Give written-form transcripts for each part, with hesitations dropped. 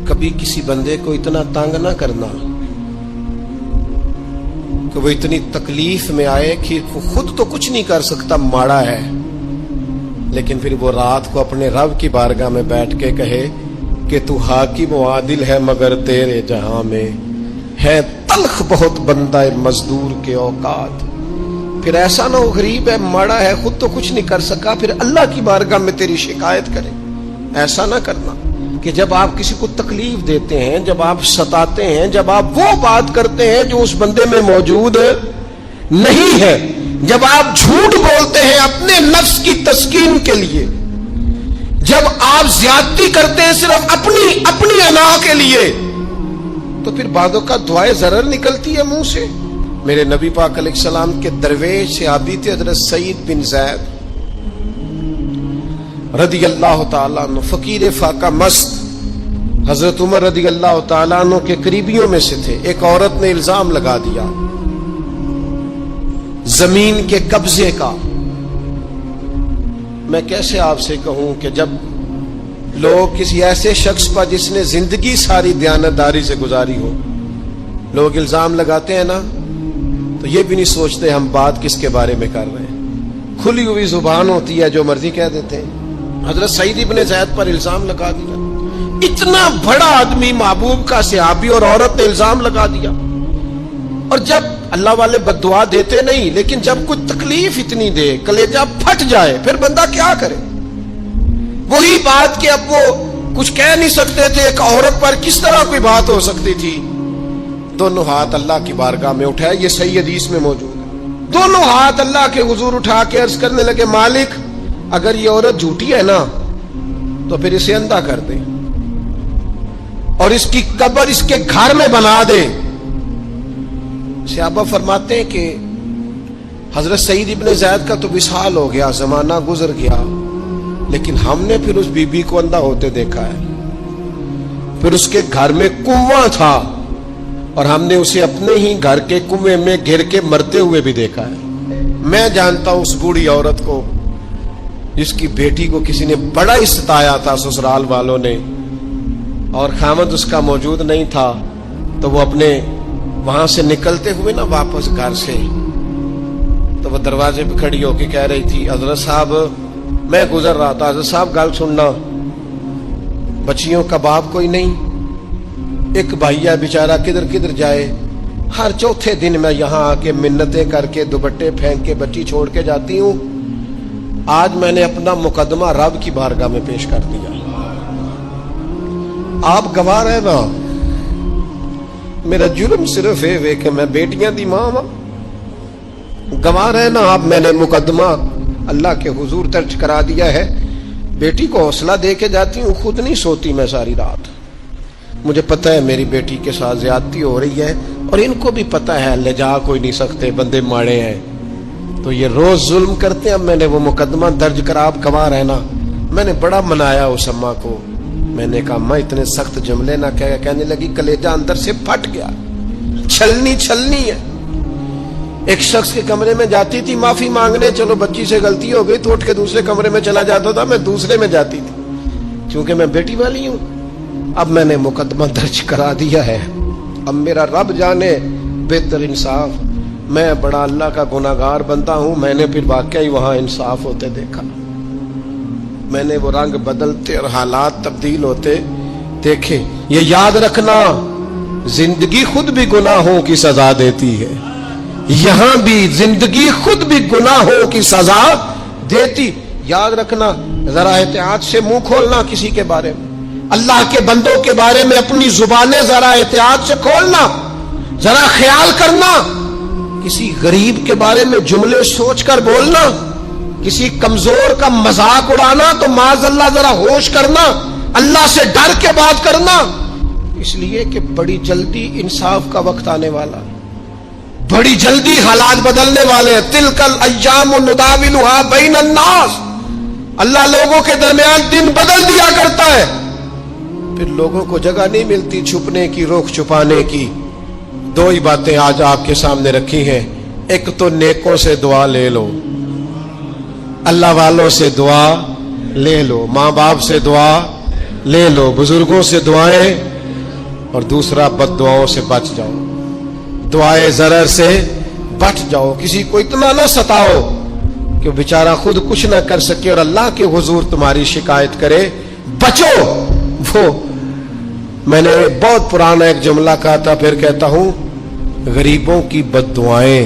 کبھی کسی بندے کو اتنا تنگ نہ کرنا کہ وہ اتنی تکلیف میں آئے کہ وہ خود تو کچھ نہیں کر سکتا، ماڑا ہے، لیکن پھر وہ رات کو اپنے رب کی بارگاہ میں بیٹھ کے کہے کہ تو حاکم و عادل ہے مگر تیرے جہاں میں ہے تلخ بہت بندہ مزدور کے اوقات۔ پھر ایسا نہ ہو غریب ہے، ماڑا ہے، خود تو کچھ نہیں کر سکا، پھر اللہ کی بارگاہ میں تیری شکایت کرے۔ ایسا نہ کرنا کہ جب آپ کسی کو تکلیف دیتے ہیں، جب آپ ستاتے ہیں، جب آپ وہ بات کرتے ہیں جو اس بندے میں موجود نہیں ہے، جب آپ جھوٹ بولتے ہیں اپنے نفس کی تسکین کے لیے، جب آپ زیادتی کرتے ہیں صرف اپنی انا کے لیے، تو پھر بعدوں کا دعائے ضرر نکلتی ہے منہ سے۔ میرے نبی پاک علیہ السلام کے درویش صحابی تھے حضرت سعید بن زید رضی اللہ تعالیٰ عنہ، فقیر فاقہ مست، حضرت عمر رضی اللہ تعالیٰ عنہ کے قریبیوں میں سے تھے۔ ایک عورت نے الزام لگا دیا زمین کے قبضے کا۔ میں کیسے آپ سے کہوں کہ جب لوگ کسی ایسے شخص پر جس نے زندگی ساری دیانتداری سے گزاری ہو، لوگ الزام لگاتے ہیں نا، تو یہ بھی نہیں سوچتے ہم بات کس کے بارے میں کر رہے ہیں، کھلی ہوئی زبان ہوتی ہے، جو مرضی کہہ دیتے ہیں۔ حضرت سعید ابن زید پر الزام لگا دیا، اتنا بڑا آدمی، محبوب کا صحابی، اور عورت نے الزام لگا دیا۔ اور جب اللہ والے بددعا دیتے نہیں، لیکن جب کوئی تکلیف اتنی دے، کلیجہ پھٹ جائے، پھر بندہ کیا کرے؟ وہی بات کہ اب وہ کچھ کہہ نہیں سکتے تھے، ایک عورت پر کس طرح کوئی بات ہو سکتی تھی؟ دونوں ہاتھ اللہ کی بارگاہ میں اٹھائے، یہ صحیح حدیث میں موجود ہے۔ دونوں ہاتھ اللہ کے حضور اٹھا کے عرض کرنے لگے، مالک اگر یہ عورت جھوٹی ہے نا تو پھر اسے اندھا کر دے اور اس کی قبر اس کے گھر میں بنا دے۔ صحابہ فرماتے ہیں کہ حضرت سعید ابن زید کا تو وصال ہو گیا، زمانہ گزر گیا، لیکن ہم نے پھر اس بی بی کو اندھا ہوتے دیکھا ہے، پھر اس کے گھر میں کنواں تھا اور ہم نے اسے اپنے ہی گھر کے کنویں میں گر کے مرتے ہوئے بھی دیکھا ہے۔ میں جانتا ہوں اس بوڑھی عورت کو جس کی بیٹی کو کسی نے بڑا ہی ستایا تھا سسرال والوں نے، اور خامد اس کا موجود نہیں تھا، تو وہ اپنے وہاں سے نکلتے ہوئے نا واپس گھر سے، تو وہ دروازے پہ کھڑی ہو کے کہہ رہی تھی، حضرت صاحب میں گزر رہا تھا، حضرت صاحب گل سننا، بچیوں کا باپ کوئی نہیں، ایک بھائیا بیچارہ کدھر کدھر جائے، ہر چوتھے دن میں یہاں آ کے منتیں کر کے دوپٹے پھینک کے بچی چھوڑ کے جاتی ہوں، آج میں نے اپنا مقدمہ رب کی بارگاہ میں پیش کر دیا، آپ گواہ رہے نا، میرا جرم صرف ہے کہ میں بیٹیاں دی ماں ہوں، گواہ رہے نا آپ، میں نے مقدمہ اللہ کے حضور درج کرا دیا ہے، بیٹی کو حوصلہ دے کے جاتی ہوں، خود نہیں سوتی میں ساری رات، مجھے پتہ ہے میری بیٹی کے ساتھ زیادتی ہو رہی ہے، اور ان کو بھی پتہ ہے لے جا کوئی نہیں سکتے، بندے ماڑے ہیں، تو یہ روز ظلم کرتے ہیں۔ اب میں نے وہ مقدمہ درج کرا، آپ گواہ رہنا، میں نے بڑا منایا اس اماں کو، میں نے کہا ماں اتنے سخت جملے نہ کہنے لگی، کلیجہ اندر سے پھٹ گیا، چھلنی ہے۔ ایک شخص کے کمرے میں جاتی تھی معافی مانگنے، چلو بچی سے غلطی ہو گئی تو اٹھ کے دوسرے کمرے میں چلا جاتا تھا، میں دوسرے میں جاتی تھی، چونکہ میں بیٹی والی ہوں۔ اب میں نے مقدمہ درج کرا دیا ہے، اب میرا رب جانے بہتر انصاف، میں بڑا اللہ کا گناہگار بنتا ہوں، میں نے پھر واقعی وہاں انصاف ہوتے دیکھا، میں نے وہ رنگ بدلتے اور حالات تبدیل ہوتے دیکھے۔ یہ یاد رکھنا، زندگی خود بھی گناہوں کی سزا دیتی ہے، یہاں بھی زندگی خود بھی گناہوں کی سزا دیتی، یاد رکھنا، ذرا احتیاط سے منہ کھولنا کسی کے بارے میں، اللہ کے بندوں کے بارے میں اپنی زبانیں ذرا احتیاط سے کھولنا، ذرا خیال کرنا، کسی غریب کے بارے میں جملے سوچ کر بولنا، کسی کمزور کا مذاق اڑانا تو معاذ اللہ ذرا ہوش کرنا، اللہ سے ڈر کے بات کرنا، اس لیے کہ بڑی جلدی انصاف کا وقت آنے والا، بڑی جلدی حالات بدلنے والے، تلک الایام نداولها بین الناس، اللہ لوگوں کے درمیان دن بدل دیا کرتا ہے، پھر لوگوں کو جگہ نہیں ملتی چھپنے کی، روک چھپانے کی۔ دو ہی باتیں آج آپ کے سامنے رکھی ہیں، ایک تو نیکوں سے دعا لے لو، اللہ والوں سے دعا لے لو، ماں باپ سے دعا لے لو، بزرگوں سے دعائیں اور دوسرا بد دعاؤں سے بچ جاؤ، دعائے ضرر سے بچ جاؤ، کسی کو اتنا نہ ستاؤ کہ وہ بیچارہ خود کچھ نہ کر سکے اور اللہ کے حضور تمہاری شکایت کرے، بچو۔ وہ میں نے بہت پرانا ایک جملہ کہا تھا، پھر کہتا ہوں، غریبوں کی بد دعائیں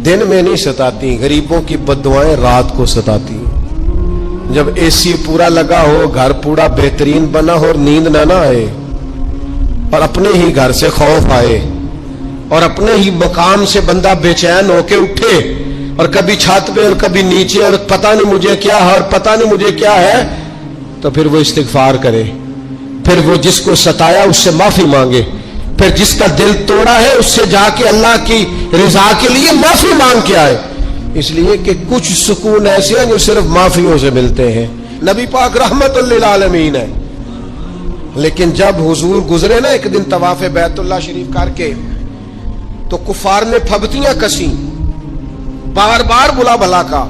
دن میں نہیں ستاتی، غریبوں کی بد دعائیں رات کو ستاتی۔ جب اے سی پورا لگا ہو، گھر پورا بہترین بنا ہو اور نیند نہ آئے، اور اپنے ہی گھر سے خوف آئے، اور اپنے ہی مقام سے بندہ بے چین ہو کے اٹھے، اور کبھی چھت پہ اور کبھی نیچے، اور پتہ نہیں مجھے کیا ہے اور پتہ نہیں مجھے کیا ہے، تو پھر وہ استغفار کرے، پھر وہ جس کو ستایا اس سے معافی مانگے، پھر جس کا دل توڑا ہے اس سے جا کے اللہ کی رضا کے لیے معافی مانگ کے آئے، اس لیے کہ کچھ سکون ایسے ہیں جو صرف معافیوں سے ملتے ہیں۔ نبی پاک رحمت للعالمین ہے، لیکن جب حضور گزرے نا ایک دن طواف بیت اللہ شریف کر کے، تو کفار نے پھبتیاں کسیں، بار بار بلا بھلا کا،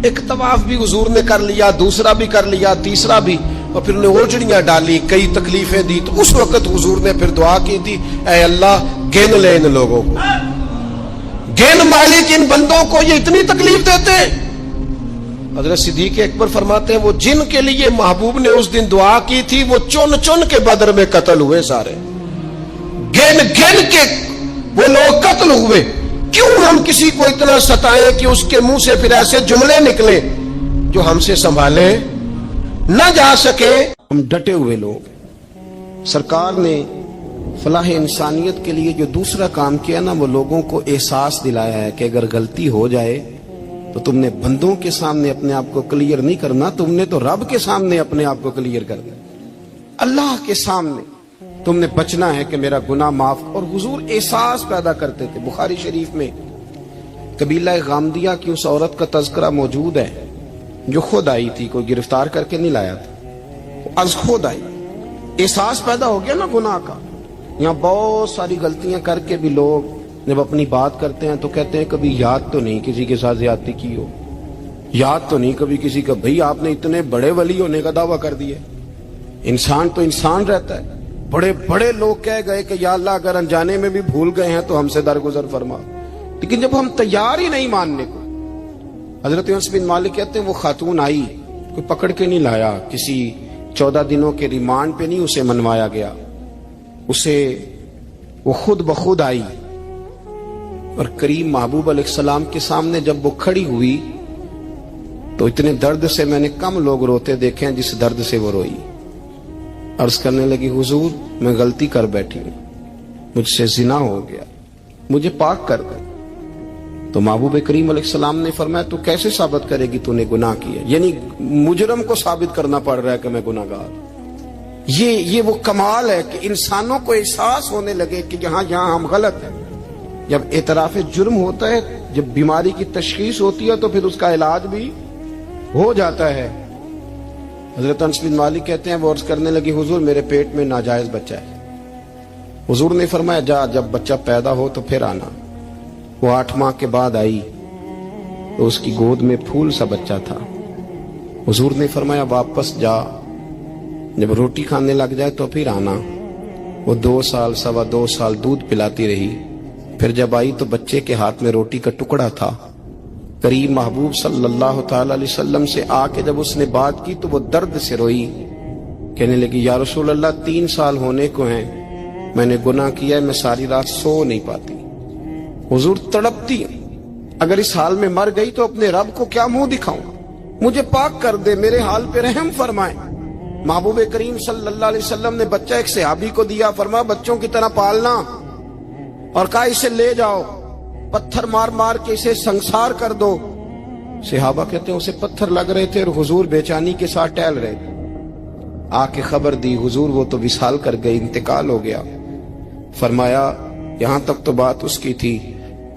ایک طواف بھی حضور نے کر لیا، دوسرا بھی کر لیا، تیسرا بھی، اور پھر انہیں اوجڑیاں ڈالی، کئی تکلیفیں دی، تو اس وقت حضور نے پھر دعا کی تھی، اے اللہ گن لے ان لوگوں کو، گن مالک ان بندوں کو یہ اتنی تکلیف دیتے ہیں۔ حضرت صدیق اکبر فرماتے ہیں وہ جن کے لیے محبوب نے اس دن دعا کی تھی وہ چن چن کے بدر میں قتل ہوئے، سارے گن گن کے وہ لوگ قتل ہوئے۔ کیوں ہم کسی کو اتنا ستائیں کہ اس کے منہ سے پھر ایسے جملے نکلے جو ہم سے سنبھالے نہ جا سکے؟ ہم ڈٹے ہوئے لوگ۔ سرکار نے فلاح انسانیت کے لیے جو دوسرا کام کیا نا، وہ لوگوں کو احساس دلایا ہے کہ اگر غلطی ہو جائے تو تم نے بندوں کے سامنے اپنے آپ کو کلیئر نہیں کرنا، تم نے تو رب کے سامنے اپنے آپ کو کلیئر کرنا، اللہ کے سامنے تم نے بچنا ہے کہ میرا گناہ معاف۔ اور حضور احساس پیدا کرتے تھے۔ بخاری شریف میں قبیلہ غامدیہ کی اس عورت کا تذکرہ موجود ہے جو خود آئی تھی، کوئی گرفتار کر کے نہیں لایا تھا، وہ از خود آئی۔ احساس پیدا ہو گیا نا گناہ کا۔ یہاں بہت ساری غلطیاں کر کے بھی لوگ جب اپنی بات کرتے ہیں تو کہتے ہیں کبھی یاد تو نہیں کسی کے ساتھ زیادتی کی ہو، یاد تو نہیں کبھی کسی کا، بھئی آپ نے اتنے بڑے ولی ہونے کا دعویٰ کر دیا۔ انسان تو انسان رہتا ہے۔ بڑے بڑے لوگ کہہ گئے کہ یا اللہ اگر انجانے میں بھی بھول گئے ہیں تو ہم سے درگزر فرما، لیکن جب ہم تیار ہی نہیں ماننے کو۔ حضرت انس بن مالک کہتے ہیں وہ خاتون آئی، کوئی پکڑ کے نہیں لایا، کسی 14 دنوں کے ریمانڈ پہ نہیں اسے منوایا گیا، اسے وہ خود بخود آئی، اور کریم محبوب علیہ السلام کے سامنے جب وہ کھڑی ہوئی تو اتنے درد سے میں نے کم لوگ روتے دیکھے ہیں جس درد سے وہ روئی۔ عرض کرنے لگی حضور میں غلطی کر بیٹھی ہوں، مجھ سے زنا ہو گیا، مجھے پاک کر دے۔ تو محبوب کریم علیہ السلام نے فرمایا تو کیسے ثابت کرے گی تو نے گناہ کیا؟ یعنی مجرم کو ثابت کرنا پڑ رہا ہے کہ میں گناہ گار۔ یہ وہ کمال ہے کہ انسانوں کو احساس ہونے لگے کہ یہاں ہم غلط ہیں۔ جب اعتراف جرم ہوتا ہے، جب بیماری کی تشخیص ہوتی ہے تو پھر اس کا علاج بھی ہو جاتا ہے۔ حضرت انس بن مالک کہتے ہیں وہ عرض کرنے لگی حضور میرے پیٹ میں ناجائز بچہ ہے۔ حضور نے فرمایا جا جب بچہ پیدا ہو تو پھر آنا۔ وہ 8 ماہ کے بعد آئی تو اس کی گود میں پھول سا بچہ تھا۔ حضور نے فرمایا واپس جا، جب روٹی کھانے لگ جائے تو پھر آنا۔ وہ 2 سال 2.25 سال دودھ پلاتی رہی، پھر جب آئی تو بچے کے ہاتھ میں روٹی کا ٹکڑا تھا۔ کریم محبوب صلی اللہ تعالی علیہ وسلم سے آ کے جب اس نے بات کی تو وہ درد سے روئی، کہنے لگی یا رسول اللہ 3 سال ہونے کو ہیں، میں نے گناہ کیا ہے، میں ساری رات سو نہیں پاتی۔ حضور تڑپتی، اگر اس حال میں مر گئی تو اپنے رب کو کیا منہ دکھاؤں، مجھے پاک کر دے، میرے حال پہ رحم فرمائے۔ محبوب کریم صلی اللہ علیہ وسلم نے بچہ ایک صحابی کو دیا، فرمایا بچوں کی طرح پالنا، اور کہا اسے لے جاؤ، پتھر مار مار کے اسے سنسار کر دو۔ صحابہ کہتے ہیں اسے پتھر لگ رہے تھے اور حضور بے چینی کے ساتھ ٹہل رہے تھے۔ آ کے خبر دی حضور وہ تو وصال کر گئی، انتقال ہو گیا۔ فرمایا یہاں تک تو بات اس کی تھی۔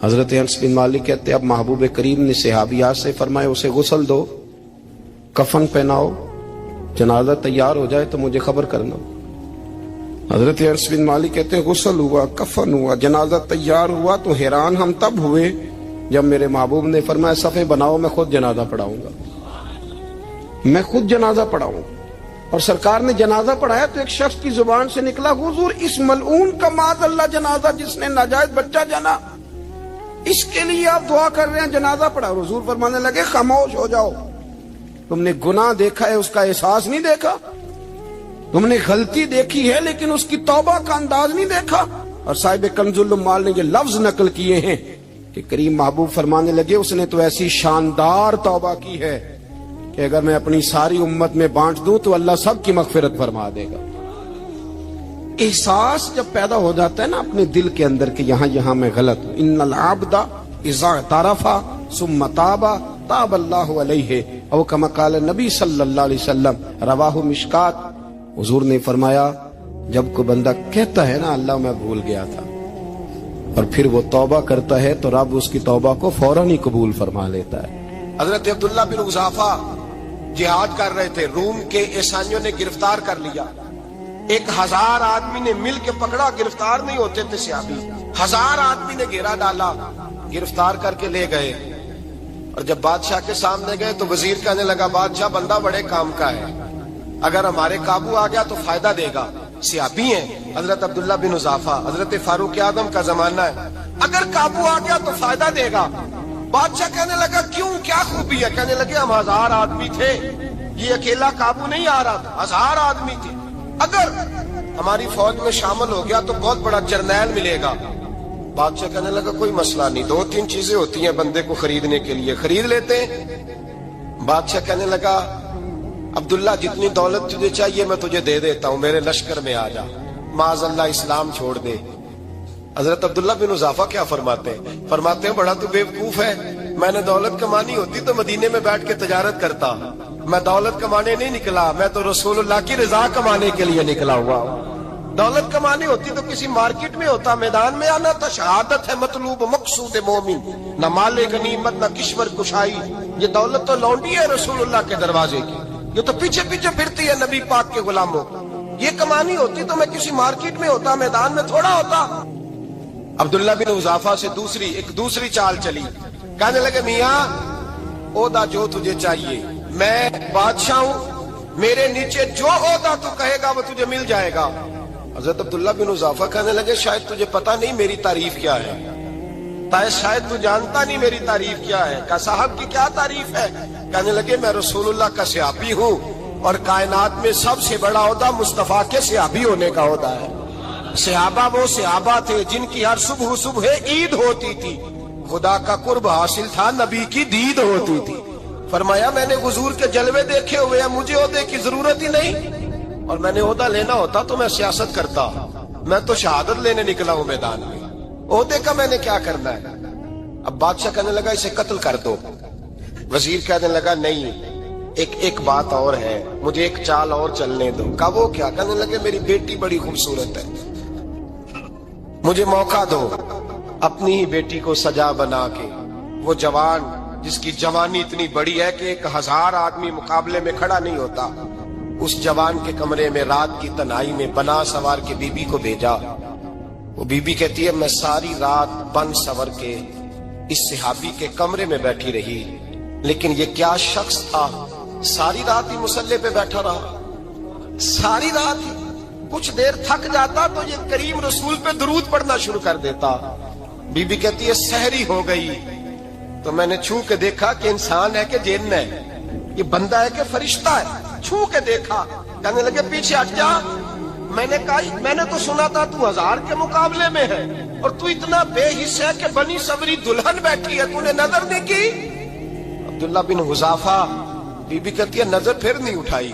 حضرت انس بن مالک کہتے ہیں اب محبوب کریم نے صحابیات سے فرمایا اسے غسل دو، کفن پہناؤ، جنازہ تیار ہو جائے تو مجھے خبر کرنا۔ حضرت انس بن مالک کہتے ہیں غسل ہوا، کفن ہوا، جنازہ تیار ہوا تو حیران ہم تب ہوئے جب میرے محبوب نے فرمایا صفیں بناؤ، میں خود جنازہ پڑھاؤں گا، میں خود جنازہ پڑھاؤں۔ اور سرکار نے جنازہ پڑھایا تو ایک شخص کی زبان سے نکلا، حضور اس ملعون کا معاذ اللہ جنازہ جس نے ناجائز بچہ جنا، اس کے لیے آپ دعا کر رہے ہیں، جنازہ پڑھا۔ حضور فرمانے لگے خاموش ہو جاؤ، تم نے گناہ دیکھا ہے، اس کا احساس نہیں دیکھا، تم نے غلطی دیکھی ہے لیکن اس کی توبہ کا انداز نہیں دیکھا۔ اور صاحب کنز العمال نے یہ لفظ نقل کیے ہیں کہ کریم محبوب فرمانے لگے اس نے تو ایسی شاندار توبہ کی ہے کہ اگر میں اپنی ساری امت میں بانٹ دوں تو اللہ سب کی مغفرت فرما دے گا۔ احساس جب پیدا ہو جاتا ہے نا اپنے دل کے اندر کہ یہاں میں غلط ہوں، ان العبد اذا اعترف ثم تاب تاب اللہ علیہ او کما قال نبی صلی اللہ علیہ وسلم، رواہ مشکات۔ حضور نے فرمایا جب کوئی بندہ کہتا ہے نا اللہ میں بھول گیا تھا، اور پھر وہ توبہ کرتا ہے تو رب اس کی توبہ کو فوراً ہی قبول فرما لیتا ہے۔ حضرت عبداللہ بن حذافہ جہاد کر رہے تھے، روم کے عیسائیوں نے گرفتار کر لیا، 1000 آدمی نے مل کے پکڑا، گرفتار نہیں ہوتے تھے صحابی، 1000 آدمی نے گھیرا ڈالا، گرفتار کر کے لے گئے۔ اور جب بادشاہ کے سامنے گئے تو وزیر کہنے لگا بادشاہ بندہ بڑے کام کا ہے، اگر ہمارے قابو آ گیا تو فائدہ دے گا، صحابی ہیں حضرت عبداللہ بن حذافہ، حضرت فاروق اعظم کا زمانہ ہے، اگر قابو آ گیا تو فائدہ دے گا۔ بادشاہ کہنے لگا کیوں، کیا خوبی ہے؟ کہنے لگے ہم 1000 آدمی تھے، یہ اکیلا قابو نہیں آ رہا تھا، 1000 آدمی تھے، اگر ہماری فوج میں شامل ہو گیا تو بہت بڑا جرنیل ملے گا۔ بادشاہ کہنے لگا کوئی مسئلہ نہیں، 2-3 چیزیں ہوتی ہیں بندے کو خریدنے کے لیے، خرید لیتے ہیں۔ بادشاہ کہنے لگا عبداللہ جتنی دولت تجھے چاہیے میں تجھے دے دیتا ہوں، میرے لشکر میں آ جا، معاذ اللہ اسلام چھوڑ دے۔ حضرت عبداللہ بن حذافہ کیا فرماتے ہیں بڑا تو بیوقوف ہے، میں نے دولت کمانی ہوتی تو مدینے میں بیٹھ کے تجارت کرتا، میں دولت کمانے نہیں نکلا، میں تو رسول اللہ کی رضا کمانے کے لیے نکلا ہوا ہوں۔ دولت کمانی ہوتی تو کسی مارکیٹ میں ہوتا، میدان میں آنا تو شہادت ہے مطلوب مقصود مومن، نہ مال غنیمت نہ کشور کشائی، یہ دولت تو لونڈی ہے رسول اللہ کے دروازے کی، یہ تو پیچھے پیچھے پھرتی ہے نبی پاک کے غلاموں، یہ کمانی ہوتی تو میں کسی مارکیٹ میں ہوتا، میدان میں تھوڑا ہوتا۔ عبداللہ بن حذافہ سے دوسری چال چلی، کہنے لگے میاں عہدہ جو تجھے چاہیے، میں بادشاہ ہوں، میرے نیچے جو عہدہ تو کہے گا وہ تجھے مل جائے گا۔ حضرت عبداللہ بن حذافہ کہنے لگے شاید تجھے پتہ نہیں میری تعریف کیا ہے، شاید تو جانتا نہیں میری تعریف کیا ہے۔ کہا صاحب کی کیا تعریف ہے؟ کہنے لگے میں رسول اللہ کا صحابی ہوں، اور کائنات میں سب سے بڑا عہدہ مصطفیٰ کے صحابی ہونے کا عہدہ ہے۔ صحابہ وہ صحابہ تھے جن کی ہر صبح عید ہوتی تھی، خدا کا قرب حاصل تھا، نبی کی دید ہوتی تھی۔ فرمایا میں نے حضور کے جلوے دیکھے ہوئے ہیں، مجھے عہدے کی ضرورت ہی نہیں، اور میں نے عہدہ لینا ہوتا تو میں سیاست کرتا، میں تو شہادت لینے نکلا ہوں میدان میں، عہدے کا میں نے کیا کرنا ہے؟ اب بادشاہ کہنے لگا اسے قتل کر دو، وزیر کہنے لگا نہیں ایک بات اور ہے، مجھے ایک چال اور چلنے دو۔ کہا وہ کیا؟ کہنے لگے میری بیٹی بڑی خوبصورت ہے، مجھے موقع دو اپنی ہی بیٹی کو سجا بنا کے، وہ جوان جس کی جوانی اتنی بڑی ہے کہ 1000 آدمی مقابلے میں کھڑا نہیں ہوتا، اس جوان کے کمرے میں رات کی تنہائی میں بنا سوار کے بی بی کو بھیجا۔ وہ بی بی کہتی ہے میں ساری رات بن سور کے اس صحابی کے کمرے میں بیٹھی رہی، لیکن یہ کیا شخص تھا، ساری رات ہی مسلح پہ بیٹھا رہا، ساری رات ہی، کچھ دیر تھک جاتا تو یہ کریم رسول پہ درود پڑھنا شروع کر دیتا۔ بی بی کہتی ہے سحری ہو گئی تو میں نے چھو کے دیکھا کہ انسان ہے کہ جن ہے، یہ بندہ ہے کہ فرشتہ ہے، چھو کے دیکھا۔ کہنے لگے پیچھے ہٹ جا، میں نے کہا میں نے تو سنا تھا تو 1000 کے مقابلے میں ہے، اور تو اتنا بے حس ہے کہ بنی سوری دلہن بیٹھی ہے، تو نے نظر نہیں کی؟ عبداللہ بن حذافہ، بی بی کہتی ہے نظر پھر نہیں اٹھائی،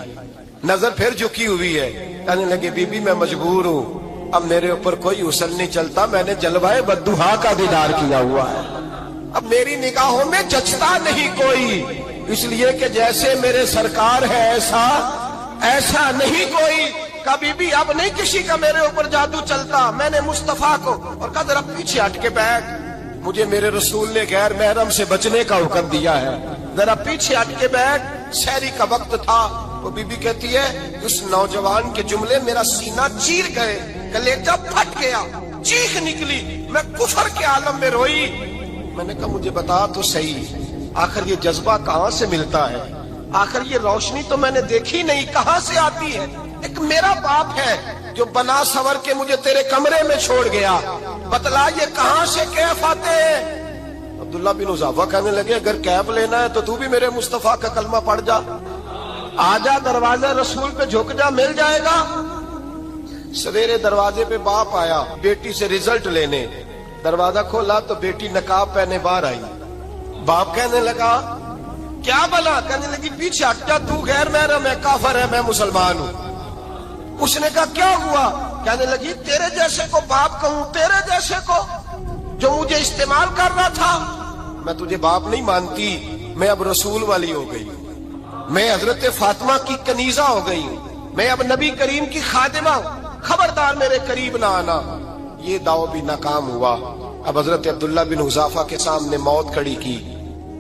نظر پھر جھکی ہوئی ہے۔ کہنے لگے بی بی میں مجبور ہوں، اب میرے اوپر کوئی حسن نہیں چلتا، میں نے جلوائے بدوہا کا دیدار کیا ہوا ہے، اب میری نگاہوں میں جچتا نہیں کوئی، اس لیے کہ جیسے میرے سرکار ہے ایسا نہیں کوئی۔ کبھی بھی اب نہیں کسی کا میرے اوپر جادو چلتا، میں نے مصطفیٰ کو، اور کہا ذرا پیچھے ہٹ کے بیٹھ، مجھے میرے رسول نے غیر محرم سے بچنے کا حکم دیا ہے، ذرا پیچھے ہٹ کے بیٹھ۔ سحری کا وقت تھا، وہ بی بی کہتی ہے اس نوجوان کے جملے میرا سینہ چیر گئے، کلیجہ پھٹ گیا، چیخ نکلی، میں کفر کے عالم میں روئی۔ میں نے کہا مجھے بتا تو صحیح، آخر یہ جذبہ کہاں سے ملتا ہے؟ آخر یہ روشنی تو میں نے دیکھی نہیں، کہاں سے آتی ہے؟ ایک میرا باپ ہے جو بنا سور کے مجھے تیرے کمرے میں چھوڑ گیا، بتلا یہ کہاں سے کیف آتے ہیں؟ عبداللہ بن حذافہ کہنے لگے اگر کیف لینا ہے تو تو بھی میرے مصطفیٰ کا کلمہ پڑھ جا، آ جا دروازہ رسول پہ جھک جا، مل جائے گا۔ سویرے دروازے پہ باپ آیا بیٹی سے رزلٹ لینے، دروازہ کھولا تو بیٹی نقاب پہنے باہر آئی۔ باپ کہنے لگا کیا بلا؟ کہنے لگی پیچھے ہٹ جا، تو غیر محرم ہے، کافر ہے، میں مسلمان ہوں۔ اس نے کہا کیا ہوا؟ کہنے لگی تیرے جیسے کو باپ کہوں، تیرے جیسے کو جو مجھے استعمال کر رہا تھا؟ میں تجھے باپ نہیں مانتی، میں اب رسول والی ہو گئی، میں حضرت فاطمہ کی کنیزہ ہو گئی ہوں، میں اب نبی کریم کی خادمہ ہوں، خبردار میرے قریب نہ آنا۔ یہ دعو بھی ناکام ہوا۔ اب حضرت عبداللہ بن حذافہ کے سامنے موت کھڑی کی،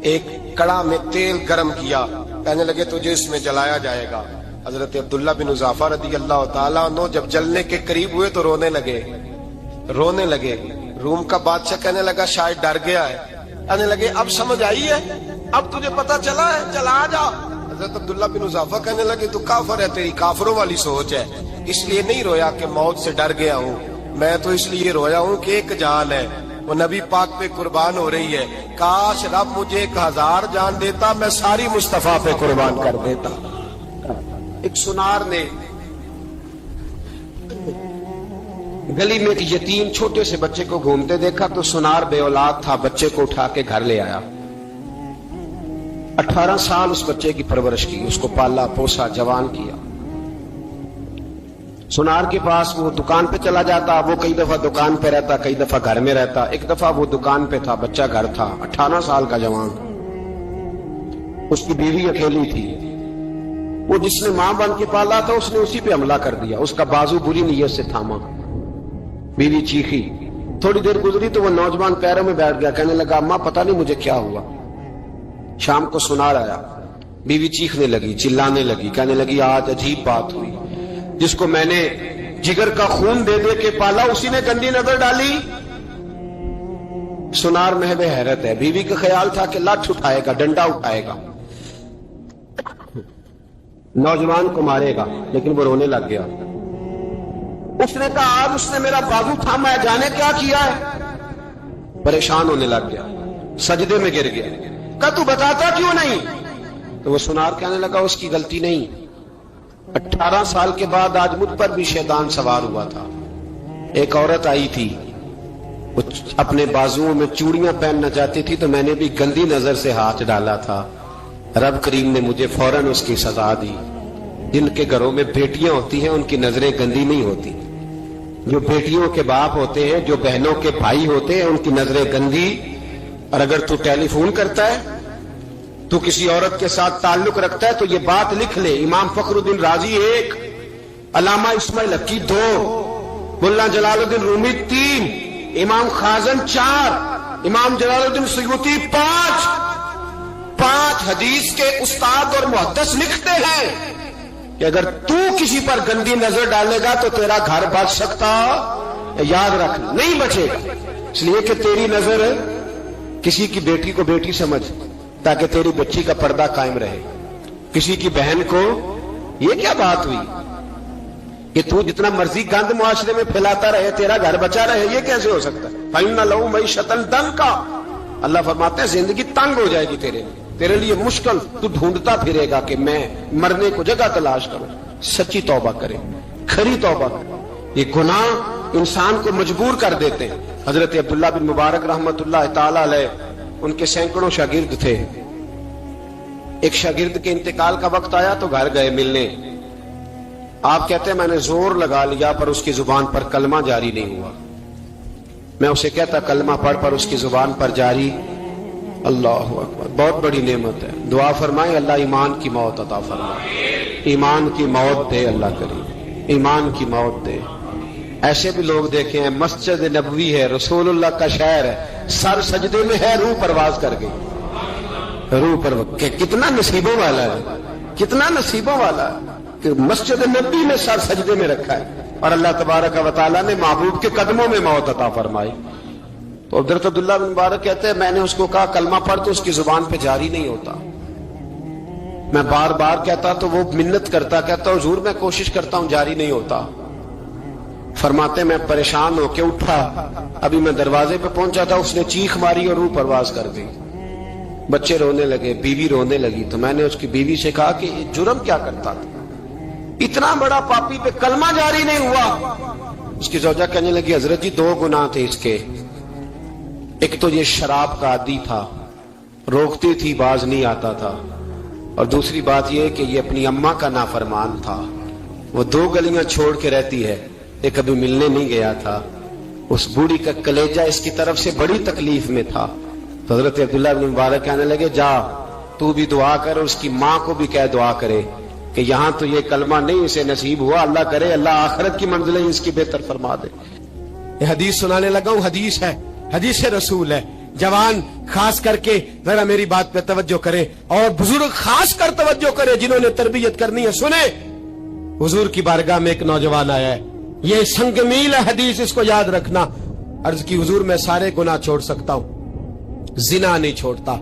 ایک کڑا میں تیل گرم کیا، کہنے لگے تجھے اس میں جلایا جائے گا۔ حضرت عبداللہ بن حذافہ رضی اللہ تعالیٰ عنہ جب جلنے کے قریب ہوئے تو رونے لگے۔ روم کا بادشاہ کہنے لگا شاید ڈر گیا ہے، کہنے لگے اب سمجھ آئی ہے، اب تجھے پتا چلا ہے، چلا جا۔ حضرت عبداللہ بن حذافہ کہنے لگے تو کافر ہے، تیری کافروں والی سوچ ہے، اس لیے نہیں رویا کہ موت سے ڈر گیا ہوں، میں تو اس لیے رویا ہوں کہ ایک جان ہے، وہ نبی پاک پہ قربان ہو رہی ہے، کاش رب مجھے 1000 جان دیتا، میں ساری مصطفیٰ پہ قربان کر دیتا۔ ایک سنار نے گلی میں ایک یتیم چھوٹے سے بچے کو گھومتے دیکھا تو سنار بے اولاد تھا، بچے کو اٹھا کے گھر لے آیا، 18 سال اس بچے کی پرورش کی، اس کو پالا پوسا جوان کیا۔ سنار کے پاس وہ دکان پہ چلا جاتا، وہ کئی دفعہ دکان پہ رہتا، کئی دفعہ گھر میں رہتا۔ ایک دفعہ وہ دکان پہ تھا، بچہ گھر تھا، 18 سال کا جوان، اس کی بیوی اکیلی تھی، وہ جس نے ماں بن کے پالا تھا اس نے اسی پہ حملہ کر دیا، اس کا بازو بری نیت سے تھاما، بیوی چیخی، تھوڑی دیر گزری تو وہ نوجوان پیروں میں بیٹھ گیا، کہنے لگا اماں پتہ نہیں مجھے کیا ہوا۔ شام کو سنار آیا، بیوی چیخنے لگی، چلانے لگی، کہنے لگی آج عجیب بات ہوئی، جس کو میں نے جگر کا خون دے دے کے پالا اسی نے گندی نظر ڈالی۔ سنار محو حیرت ہے، بیوی کا خیال تھا کہ لاٹھ اٹھائے گا، ڈنڈا اٹھائے گا، نوجوان کو مارے گا، لیکن وہ رونے لگ گیا۔ اس نے کہا آج اس نے میرا بازو تھاما ہے، جانے کیا کیا ہے؟ پریشان ہونے لگ گیا، سجدے میں گر گیا، کہا تو بتاتا کیوں نہیں؟ تو وہ سنار کہنے لگا اس کی غلطی نہیں، 18 سال کے بعد آج مجھ پر بھی شیطان سوار ہوا تھا۔ ایک عورت آئی تھی، وہ اپنے بازوؤں میں چوڑیاں پہننا چاہتی تھی تو میں نے بھی گندی نظر سے ہاتھ ڈالا تھا، رب کریم نے مجھے فوراً اس کی سزا دی۔ جن کے گھروں میں بیٹیاں ہوتی ہیں ان کی نظریں گندی نہیں ہوتی، جو بیٹیوں کے باپ ہوتے ہیں، جو بہنوں کے بھائی ہوتے ہیں، ان کی نظریں گندی۔ اور اگر تو ٹیلی فون کرتا ہے، تو کسی عورت کے ساتھ تعلق رکھتا ہے تو یہ بات لکھ لے، امام فخر الدین رازی 1، علامہ اسماعیل حقی 2، ملا جلال الدین رومی 3، امام خازن 4، امام جلال الدین سیوطی 5 حدیث کے استاد اور محدث لکھتے ہیں کہ اگر تو کسی پر گندی نظر ڈالے گا تو تیرا گھر بچ سکتا، یاد رکھ نہیں بچے گا، اس لیے کہ تیری نظر کسی کی بیٹی کو بیٹی سمجھ تاکہ تیری بچی کا پردہ قائم رہے، کسی کی بہن کو۔ یہ کیا بات ہوئی کہ تو جتنا مرضی گند معاشرے میں پھیلاتا رہے تیرا گھر بچا رہے؟ یہ کیسے ہو سکتا ہے؟ فَإِنَّ لَهُ مَعِيشَةً ضَنكًا، اللہ فرماتے ہیں زندگی تنگ ہو جائے گی تیرے لیے مشکل، تو ڈھونڈتا پھرے گا کہ میں مرنے کو جگہ تلاش کروں۔ سچی توبہ کرے، کھری توبہ کرے۔ یہ گناہ انسان کو مجبور کر دیتے ہیں۔ حضرت عبداللہ بن مبارک رحمت اللہ تعالی علیہ، ان کے سینکڑوں شاگرد تھے، ایک شاگرد کے انتقال کا وقت آیا تو گھر گئے ملنے۔ آپ کہتے ہیں میں نے زور لگا لیا پر اس کی زبان پر کلمہ جاری نہیں ہوا، میں اسے کہتا کلمہ پڑھ پر اس کی زبان پر جاری۔ اللہ اکبر، بہت بڑی نعمت ہے، دعا فرمائیں اللہ ایمان کی موت عطا فرمائے، ایمان کی موت دے اللہ کریم، ایمان کی موت دے۔ ایسے بھی لوگ دیکھے ہیں، مسجد نبوی ہے، رسول اللہ کا شہر ہے، سر سجدے میں ہے، روح پرواز کر گئی، روح پرواز، کتنا نصیبوں والا ہے، کتنا نصیبوں والا ہے کہ مسجد نبوی میں سر سجدے میں رکھا ہے اور اللہ تبارک و تعالیٰ نے محبوب کے قدموں میں موت عطا فرمائی۔ تو حضرت عبداللہ بن مبارک کہتے ہیں میں نے اس کو کہا کلمہ پڑھ تو اس کی زبان پہ جاری نہیں ہوتا، میں بار بار کہتا تو وہ منت کرتا، کہتا حضور میں کوشش کرتا ہوں جاری نہیں ہوتا۔ فرماتے میں پریشان ہو کے اٹھا، ابھی میں دروازے پہ پہنچا تھا، اس نے چیخ ماری اور روح پرواز کر دی۔ بچے رونے لگے، بیوی رونے لگی، تو میں نے اس کی بیوی سے کہا کہ یہ جرم کیا کرتا تھا، اتنا بڑا پاپی پہ کلمہ جاری نہیں ہوا۔ اس کی زوجہ کہنے لگی حضرت جی 2 گناہ تھے اس کے، ایک تو یہ شراب کا عادی تھا، روکتی تھی باز نہیں آتا تھا، اور دوسری بات یہ کہ یہ اپنی اماں کا نافرمان تھا، وہ 2 گلیاں چھوڑ کے رہتی ہے، یہ کبھی ملنے نہیں گیا تھا۔ اس بوڑھی کا کلیجہ اس کی طرف سے بڑی تکلیف میں تھا۔ تو حضرت عبداللہ بن مبارک کہنے لگے جا تو بھی دعا کر، اور اس کی ماں کو بھی کہہ دعا کرے کہ یہاں تو یہ کلمہ نہیں اسے نصیب ہوا، اللہ کرے اللہ آخرت کی منزلیں اس کی بہتر فرما دے۔ یہ حدیث سنانے لگا ہوں، حدیث ہے، حدیث رسول ہے۔ جوان خاص کر کے ذرا میری بات پہ توجہ کرے، اور بزرگ خاص کر توجہ کرے جنہوں نے تربیت کرنی ہے۔ سنیں، حضور کی بارگاہ میں ایک نوجوان آیا ہے، یہ سنگ میل ہے حدیث، اس کو یاد رکھنا۔ عرض کی حضور میں سارے گناہ چھوڑ سکتا ہوں، زنا نہیں چھوڑتا،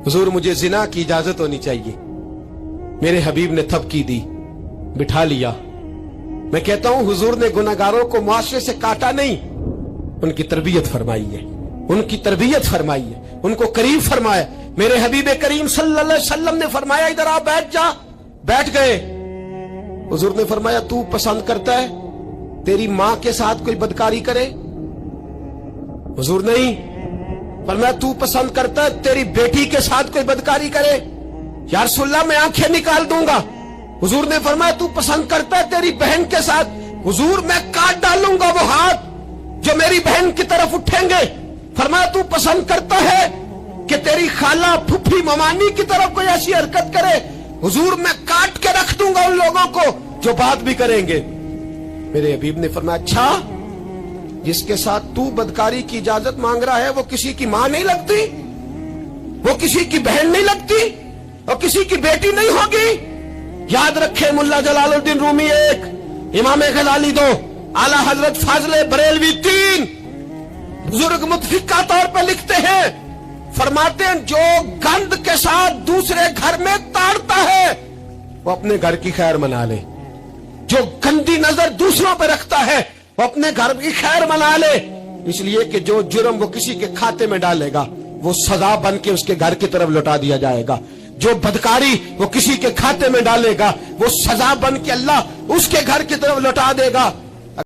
حضور مجھے زنا کی اجازت ہونی چاہیے۔ میرے حبیب نے تھپکی دی، بٹھا لیا۔ میں کہتا ہوں حضور نے گناہگاروں کو معاشرے سے کاٹا نہیں، ان کی تربیت فرمائی ہے، ان کی تربیت فرمائی ہے، ان کو قریب فرمایا۔ میرے حبیب کریم صلی اللہ علیہ وسلم نے فرمایا ادھر آ بیٹھ جا، بیٹھ گئے۔ حضور نے فرمایا تو پسند کرتا ہے تیری ماں کے ساتھ کوئی بدکاری کرے؟ حضور نہیں۔ فرمایا تو پسند کرتا ہے تیری بیٹی کے ساتھ کوئی بدکاری کرے؟ یا رسول اللہ میں آنکھیں نکال دوں گا۔ حضور نے فرمایا تو پسند کرتا ہے تیری بہن کے ساتھ؟ حضور میں کاٹ ڈالوں گا وہ ہاتھ جو میری بہن کی طرف اٹھیں گے۔ فرمایا تو پسند کرتا ہے کہ تیری خالہ پھپھی ممانی کی طرف کوئی ایسی حرکت کرے؟ حضور میں کاٹ کے رکھ دوں گا ان لوگوں کو جو بات بھی کریں گے۔ میرے حبیب نے فرمایا اچھا، جس کے ساتھ تو بدکاری کی اجازت مانگ رہا ہے وہ کسی کی ماں نہیں لگتی، وہ کسی کی بہن نہیں لگتی، اور کسی کی بیٹی نہیں ہوگی؟ یاد رکھے ملا جلال الدین رومی 1، امام غزالی 2، اعلی حضرت فاضل بریلوی 3، بزرگ متفقہ طور پر لکھتے ہیں، فرماتے ہیں جو گند کے ساتھ دوسرے گھر میں تاڑتا ہے وہ اپنے گھر کی خیر منا لے، جو گندی نظر دوسروں پہ رکھتا ہے وہ اپنے گھر کی خیر منا لے، اس لیے کہ جو جرم وہ کسی کے کھاتے میں ڈالے گا وہ سزا بن کے اس کے گھر کی طرف لوٹا دیا جائے گا، جو بدکاری وہ کسی کے کھاتے میں ڈالے گا وہ سزا بن کے اللہ اس کے گھر کی طرف لوٹا دے گا۔